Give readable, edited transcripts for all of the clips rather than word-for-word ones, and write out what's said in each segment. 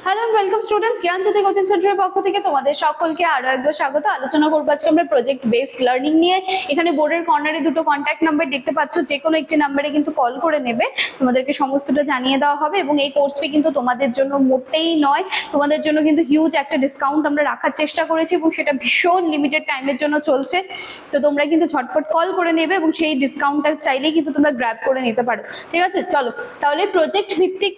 Hello and welcome students, Gyanjyoti coaching সেন্টারের পক্ষ থেকে তোমাদের সকলকে আরো একবার স্বাগত। আলোচনা করবো আজকে আমরা প্রজেক্ট বেসড লার্নিং নিয়ে। এখানে বোর্ডের কর্নারে দুটো কন্ট্যাক্ট নাম্বার দেখতে পাচ্ছ, যে কোনো একটি নাম্বারে কিন্তু কল করে নেবে, তোমাদেরকে সমস্তটা জানিয়ে দেওয়া হবে। এবং এই কোর্স ফি কিন্তু তোমাদের জন্য মোটেই নয়, তোমাদের জন্য কিন্তু হিউজ একটা ডিসকাউন্ট আমরা রাখার চেষ্টা করেছি এবং সেটা ভীষণ লিমিটেড টাইমের জন্য চলছে। তো তোমরা কিন্তু ঝটপট কল করে নেবে এবং সেই ডিসকাউন্টটা চাইলেই কিন্তু তোমরা গ্র্যাব করে নিতে পারো। ঠিক আছে, চলো তাহলে প্রজেক্ট ভিত্তিক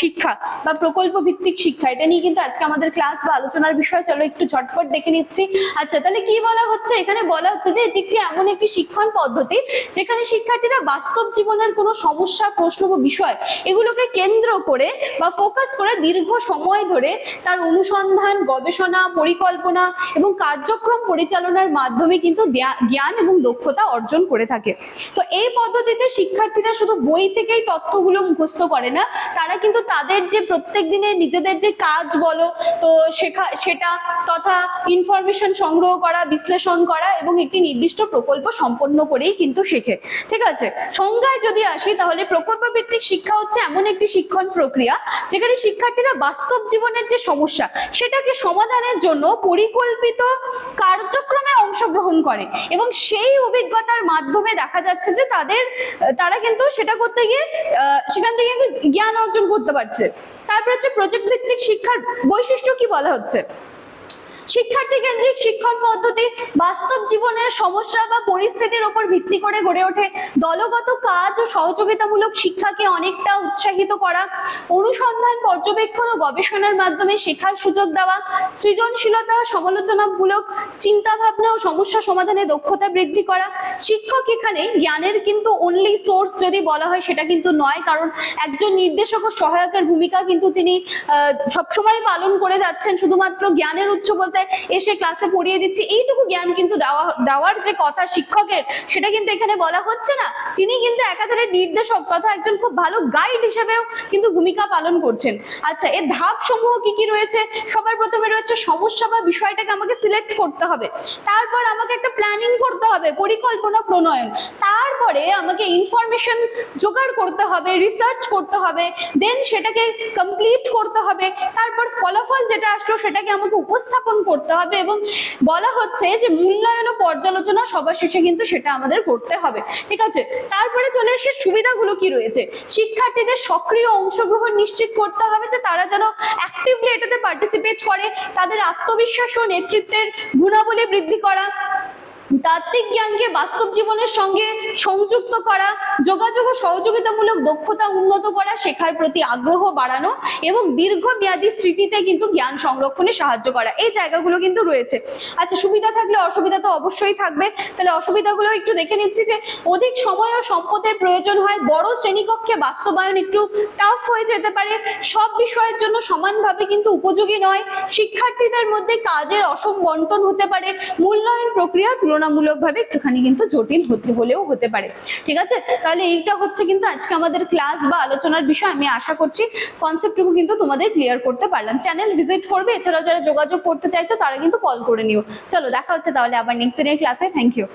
শিক্ষা বা প্রকল্প ভিত্তিক শিক্ষা, এটা নিয়ে কিন্তু আজকে আমাদের ক্লাস বা আলোচনার বিষয়। চলো একটু ঝটপট দেখে নিচ্ছি। আচ্ছা, তাহলে কি বলা হচ্ছে? এখানে বলা হচ্ছে যে এটি একটি এমন একটি শিক্ষণ পদ্ধতি যেখানে শিক্ষার্থীরা বাস্তব জীবনের কোনো সমস্যা, প্রশ্ন বা বিষয় এগুলোকে কেন্দ্র করে বা ফোকাস করে দীর্ঘ সময় ধরে তার অনুসন্ধান, গবেষণা, পরিকল্পনা এবং কার্যক্রম পরিচালনার মাধ্যমে কিন্তু জ্ঞান এবং দক্ষতা অর্জন করে থাকে। তো এই পদ্ধতিতে শিক্ষার্থীরা শুধু বই থেকেই তথ্যগুলো মুখস্থ করে না, তারা কিন্তু তাদের যে প্রত্যেক দিনে নিজেদের যে কাজ বলো তো সেটা তথা ইনফরমেশন সংগ্রহ করা, বিশ্লেষণ করা এবং একটি নির্দিষ্ট প্রকল্প সম্পন্ন করেই কিন্তু শেখে। ঠিক আছে, সংজ্ঞায় যদি আসি তাহলে প্রকল্প ভিত্তিক শিক্ষা হচ্ছে এমন একটি শিক্ষণ প্রক্রিয়া যেখানে শিক্ষার্থীরা বাস্তব জীবনের যে সমস্যা সেটাকে সমাধানের জন্য পরিকল্পিত কার্যক্রমে অংশগ্রহণ করে এবং সেই অভিজ্ঞতার মাধ্যমে দেখা যাচ্ছে যে তারা কিন্তু সেটা করতে গিয়ে সেখান থেকে কিন্তু জ্ঞান অর্জন করতে পারছে। তারপর হচ্ছে প্রজেক্ট ভিত্তিক শিক্ষার বৈশিষ্ট্য কি বলা হচ্ছে? শিক্ষার্থী কেন্দ্রিক শিক্ষণ পদ্ধতি বাস্তব জীবনের সমস্যা বা পরিস্থিতির উপর ভিত্তি করে গড়ে ওঠে। দলগত কাজ ও সহযোগিতামূলক শিক্ষাকে অনেকটা উৎসাহিত করা, অনুসন্ধান, পর্যবেক্ষণ ও গবেষণার মাধ্যমে শেখার সুযোগ দেওয়া, সৃজনশীলতা, সমালোচনামূলক চিন্তা ভাবনা ও সমস্যা সমাধানে দক্ষতা বৃদ্ধি করা। শিক্ষক এখানে জ্ঞানের কিন্তু অনলি সোর্স যদি বলা হয় সেটা কিন্তু নয়, কারণ একজন নির্দেশক ও সহায়কের ভূমিকা কিন্তু তিনি সবসময় পালন করে যাচ্ছেন। শুধুমাত্র জ্ঞানের উৎস বলতে এসে ক্লাসে পড়িয়ে দিচ্ছি এইটুকু জ্ঞান কিন্তু দেওয়ার যে কথা শিক্ষকের, সেটা কিন্তু এখানে বলা হচ্ছে না। তিনি কিন্তু একাধারে নির্দেশক তথা একজন খুব ভালো গাইড হিসেবেও কিন্তু ভূমিকা পালন করছেন। আচ্ছা, এর ধাপ সমূহ কি কি রয়েছে? সবার প্রথমে রয়েছে সমস্যা বা বিষয়টাকে আমাকে সিলেক্ট করতে হবে, তারপর আমাকে একটা প্ল্যানিং করতে হবে, পরিকল্পনা প্রণয়ন, তারপরে আমাকে ইনফরমেশন জোগাড় করতে হবে, রিসার্চ করতে হবে, দেন সেটাকে কমপ্লিট করতে হবে, তারপর ফলাফল যেটা আসলো সেটাকে আমাকে উপস্থাপন করতে হবে এবং বলা হচ্ছে যে মূল্যায়ন ও পর্যালোচনা সবার শেষে কিন্তু সেটা আমাদের করতে হবে। ঠিক আছে, তারপরে চলে আসে সুবিধাগুলো কি রয়েছে। শিক্ষার্থীদের সক্রিয় অংশগ্রহণ নিশ্চিত করতে হবে, যে তারা যেন অ্যাক্টিভলি এটাতে পার্টিসিপেট করে, তাদের আত্মবিশ্বাস ও নেতৃত্বের গুণাবলী বৃদ্ধি করা, তাত্ত্বিক জ্ঞানকে বাস্তব জীবনের সঙ্গে সংযুক্ত করা, যোগাযোগ ও সহযোগিতামূলক দক্ষতা উন্নত করা, শেখার প্রতি আগ্রহ বাড়ানো এবং দীর্ঘমেয়াদী স্মৃতিতে কিন্তু জ্ঞান সংরক্ষণে সাহায্য করা, এই জায়গাগুলো কিন্তু রয়েছে। আচ্ছা, সুবিধা থাকলে অসুবিধা তো অবশ্যই থাকবে। তাহলে অসুবিধাগুলো একটু দেখে নিচ্ছি। যে অধিক সময় ও সম্পদের প্রয়োজন হয়, বড় শ্রেণীকক্ষে বাস্তবায়ন একটু টাফ হয়ে যেতে পারে, সব বিষয়ের জন্য সমানভাবে কিন্তু উপযোগী নয়, শিক্ষার্থীদের মধ্যে কাজের অসম বন্টন হতে পারে, মূল্যায়ন প্রক্রিয়া তুলনামূলকভাবে একটুখানি কিন্তু জটিল হতে পারে। ঠিক আছে, তাহলে এইটা হচ্ছে কিন্তু আজকে আমাদের ক্লাস বা আলোচনার বিষয়। আমি আশা করছি কনসেপ্টটুকু কিন্তু তোমাদের ক্লিয়ার করতে পারলাম। চ্যানেল ভিজিট করবে, এছাড়াও যারা যোগাযোগ করতে চাইছো তারা কিন্তু কল করে নিও। চলো দেখা হচ্ছে তাহলে আবার নেক্সট দিনের ক্লাসে। Thank you.